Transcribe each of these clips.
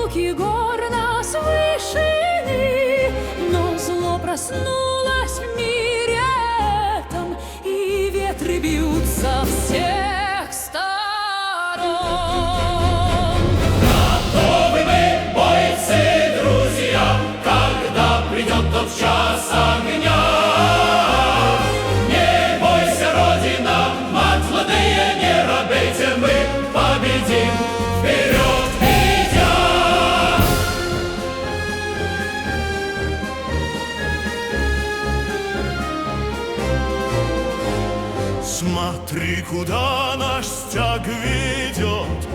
звуки гор нас вышины, но зло проснулось в мире этом, и ветры бьют со всех сторон. Готовы мы, бойцы, друзья, когда придет тот час огня. Не бойся, Родина, мать молодые, не робейте, мы победим, вперед идя. Смотри, куда наш стяг ведет,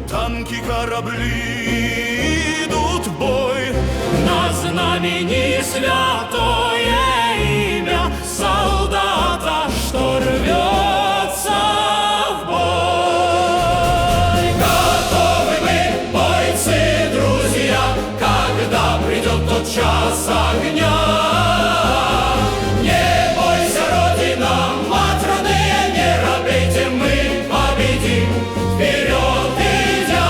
танки, корабли идут в бой. На знамени святое имя солдата, что рвется в бой. Готовы мы, бойцы, друзья, когда придет тот час огня. Не бойся, Родина, мать родные, не робейте, мы победим, вперед идя.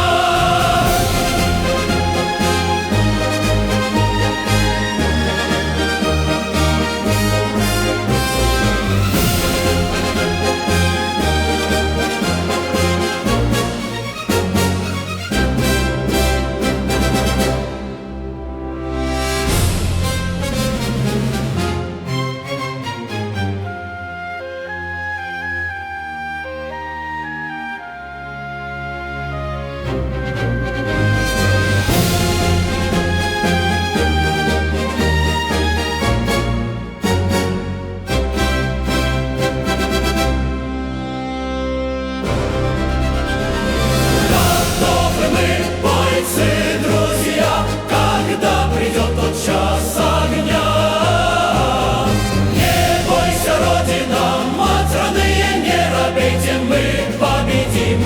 Готовы мы, бойцы, друзья, когда придет тот час огня. Не бойся, Родина, мать родные, не робейте, мы победим.